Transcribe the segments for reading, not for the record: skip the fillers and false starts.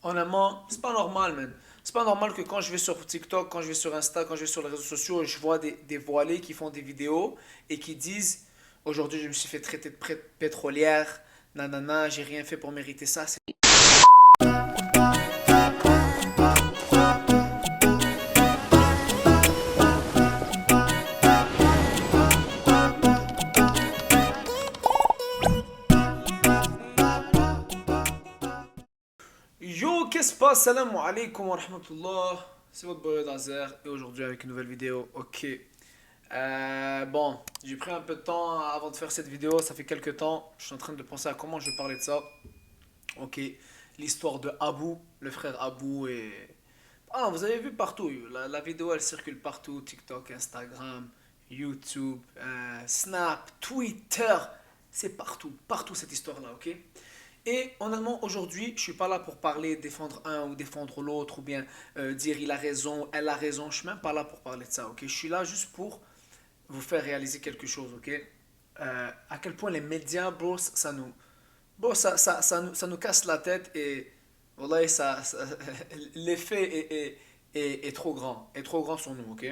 Honnêtement, c'est pas normal, man. C'est pas normal que quand je vais sur TikTok, quand je vais sur Insta, quand je vais sur les réseaux sociaux, je vois des voilés qui font des vidéos et qui disent aujourd'hui je me suis fait traiter de pétrolière, nanana, j'ai rien fait pour mériter ça. Yo, qu'est-ce qui se passe? Salam alaikum wa rahmatullah. C'est votre boy Dazer et aujourd'hui avec une nouvelle vidéo. Ok. Bon, j'ai pris un peu de temps avant de faire cette vidéo. Ça fait quelques temps. Je suis en train de penser à comment je vais parler de ça. Ok. L'histoire de Abou, le frère Abou et... Ah, vous avez vu partout. La vidéo, elle circule partout. TikTok, Instagram, YouTube, Snap, Twitter. C'est partout. Partout cette histoire-là, ok? Et honnêtement, aujourd'hui, je suis pas là pour parler, défendre un ou défendre l'autre, ou bien dire il a raison, elle a raison. Je suis même pas là pour parler de ça, ok? Je suis là juste pour vous faire réaliser quelque chose, ok? À quel point les médias, bro, ça nous casse la tête et voilà, l'effet est trop grand, est trop grand sur nous, ok?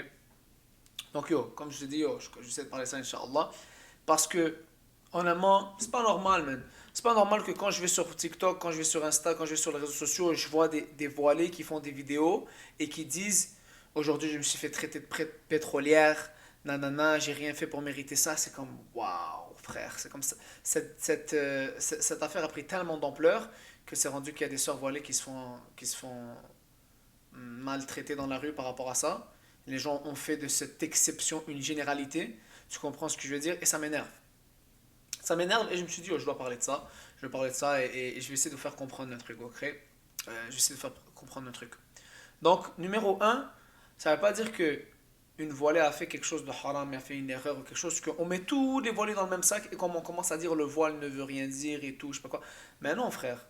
Donc yo, comme je te dis, yo, j'essaie de parler ça, Inch'Allah. Parce que, honnêtement, c'est pas normal, man. C'est pas normal que quand je vais sur TikTok, quand je vais sur Insta, quand je vais sur les réseaux sociaux, je vois des voilés qui font des vidéos et qui disent aujourd'hui je me suis fait traiter de pétrolière, nanana, j'ai rien fait pour mériter ça. C'est comme, waouh, frère, c'est comme ça. Cette affaire a pris tellement d'ampleur que c'est rendu qu'il y a des sœurs voilées qui se font maltraiter dans la rue par rapport à ça. Les gens ont fait de cette exception une généralité. Tu comprends ce que je veux dire? Et ça m'énerve. Ça m'énerve et je me suis dit, oh, je dois parler de ça. Je vais parler de ça et je vais essayer de vous faire comprendre un truc, ok? Je vais essayer de faire comprendre un truc. Donc, numéro un, ça ne veut pas dire que une voilée a fait quelque chose de haram, a fait une erreur ou quelque chose, qu'on met tous les voilés dans le même sac et comme on commence à dire le voile ne veut rien dire et tout, je sais pas quoi. Mais non, frère.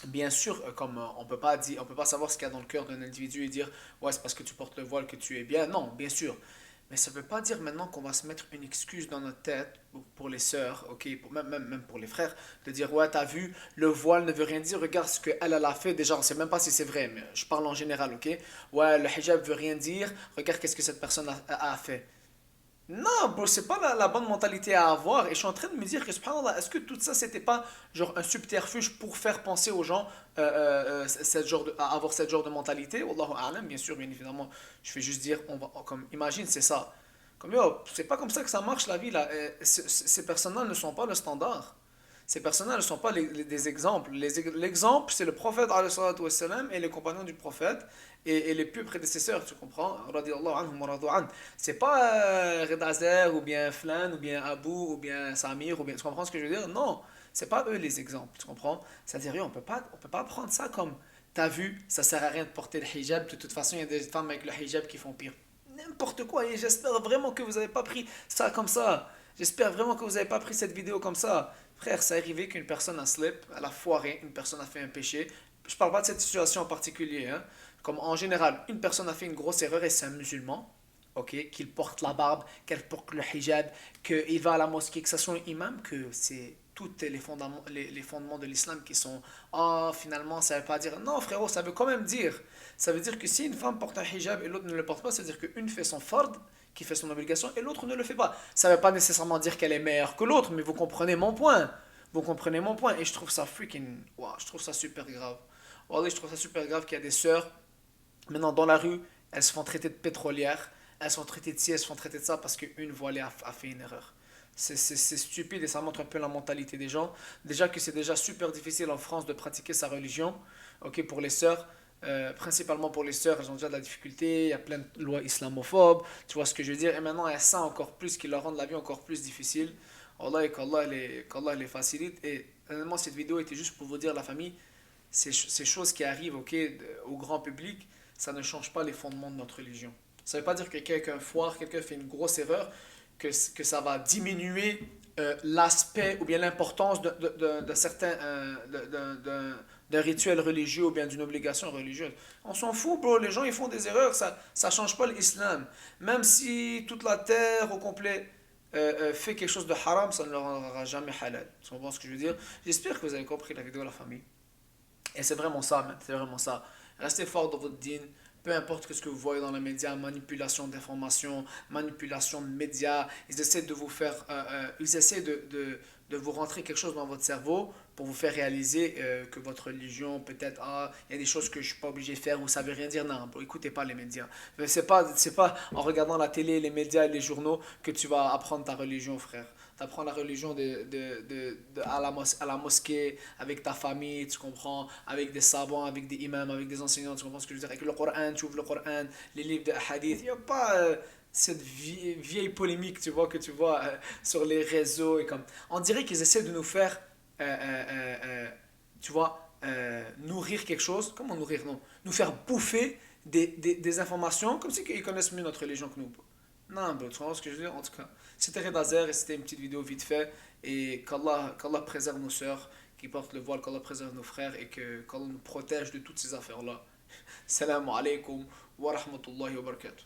Bien sûr, comme on peut pas savoir ce qu'il y a dans le cœur d'un individu et dire ouais c'est parce que tu portes le voile que tu es bien. Non, bien sûr. Mais ça ne veut pas dire maintenant qu'on va se mettre une excuse dans notre tête pour les sœurs, ok, même pour les frères, de dire ouais t'as vu, le voile ne veut rien dire, regarde ce qu'elle a fait, déjà on ne sait même pas si c'est vrai, mais je parle en général, ok. Ouais le hijab veut rien dire, regarde qu'est-ce que cette personne a fait. Non, bro, c'est pas la bonne mentalité à avoir. Et je suis en train de me dire que, subhanallah, est-ce que tout ça, c'était pas genre un subterfuge pour faire penser aux gens à avoir cette genre de mentalité? Wallahu a'lam, bien sûr, bien évidemment. Je vais juste dire, comme, imagine, c'est ça. Comme, yo, c'est pas comme ça que ça marche la vie, là. Ces personnes-là ne sont pas le standard. Ces personnes-là ne sont pas des exemples. L'exemple, c'est le prophète alayhi salatu wassalam, et les compagnons du prophète et les plus prédécesseurs, tu comprends? Radiallahu anhum wa radu an. C'est pas Reda Azer ou bien Flan ou bien Abou ou bien Samir ou bien. Tu comprends ce que je veux dire? Non, c'est pas eux les exemples, tu comprends? C'est-à-dire, on peut pas prendre ça comme t'as vu, ça sert à rien de porter le hijab. De toute façon, il y a des femmes avec le hijab qui font pire. N'importe quoi. Et j'espère vraiment que vous n'avez pas pris ça comme ça. J'espère vraiment que vous n'avez pas pris cette vidéo comme ça. Frère, c'est arrivé qu'une personne a slip, elle a foiré, une personne a fait un péché. Je parle pas de cette situation en particulier, hein. Comme en général, une personne a fait une grosse erreur et c'est un musulman, ok, qu'il porte la barbe, qu'elle porte le hijab, qu'il va à la mosquée, que ça soit un imam, que c'est tous les fondements de l'islam qui sont ah finalement ça veut pas dire non frérot, ça veut quand même dire, ça veut dire que si une femme porte un hijab et l'autre ne le porte pas, ça veut dire qu'une fait son fard, qui fait son obligation, et l'autre ne le fait pas. Ça ne veut pas nécessairement dire qu'elle est meilleure que l'autre, mais vous comprenez mon point. Vous comprenez mon point. Et je trouve ça freaking. Wow, je trouve ça super grave. Wallah, je trouve ça super grave qu'il y a des sœurs, maintenant dans la rue, elles se font traiter de pétrolières, elles se font traiter de ci, elles se font traiter de ça parce qu'une voilée a fait une erreur. C'est stupide et ça montre un peu la mentalité des gens. Déjà que c'est déjà super difficile en France de pratiquer sa religion, ok, pour les sœurs. Principalement pour les sœurs, elles ont déjà de la difficulté, il y a plein de lois islamophobes, tu vois ce que je veux dire, et maintenant il y a ça encore plus qui leur rend la vie encore plus difficile. Allah et qu'Allah les facilite. Et honnêtement, cette vidéo était juste pour vous dire, la famille, ces choses qui arrivent ok, au grand public, ça ne change pas les fondements de notre religion. Ça ne veut pas dire que quelqu'un foire, quelqu'un fait une grosse erreur, que ça va diminuer l'aspect ou bien l'importance de certains d'un rituel religieux ou bien d'une obligation religieuse. On s'en fout, bro. Les gens ils font des erreurs, ça change pas l'islam. Même si toute la terre au complet fait quelque chose de haram, ça ne leur rendra jamais halal. Tu comprends ce que je veux dire? J'espère que vous avez compris la vidéo, la famille. Et c'est vraiment ça, man, c'est vraiment ça. Restez fort dans votre dîne, peu importe ce que vous voyez dans les médias, manipulation d'informations, manipulation de médias, ils essaient de vous faire, ils essaient de vous rentrer quelque chose dans votre cerveau pour vous faire réaliser que votre religion, peut-être, ah, il y a des choses que je suis pas obligé de faire, vous savez rien dire, non, bon, écoutez pas les médias. C'est pas en regardant la télé, les médias et les journaux que tu vas apprendre ta religion, frère. Tu apprends la religion à la mosquée, avec ta famille, tu comprends, avec des savants, avec des imams, avec des enseignants, tu comprends ce que je veux dire, avec le Coran, tu ouvres le Coran, les livres de hadith, il n'y a pas cette vieille polémique, tu vois, que tu vois sur les réseaux et comme... On dirait qu'ils essaient de nous faire, tu vois, nourrir quelque chose, comment nourrir, non, nous faire bouffer des informations comme si ils connaissent mieux notre religion que nous. Non, bro, tu vois ce que je veux dire? En tout cas, c'était Redazer et c'était une petite vidéo vite fait. Et qu'Allah préserve nos sœurs, qui portent le voile, qu'Allah préserve nos frères et qu'Allah nous protège de toutes ces affaires-là. Salam alaikum wa rahmatullahi wa barakatuh.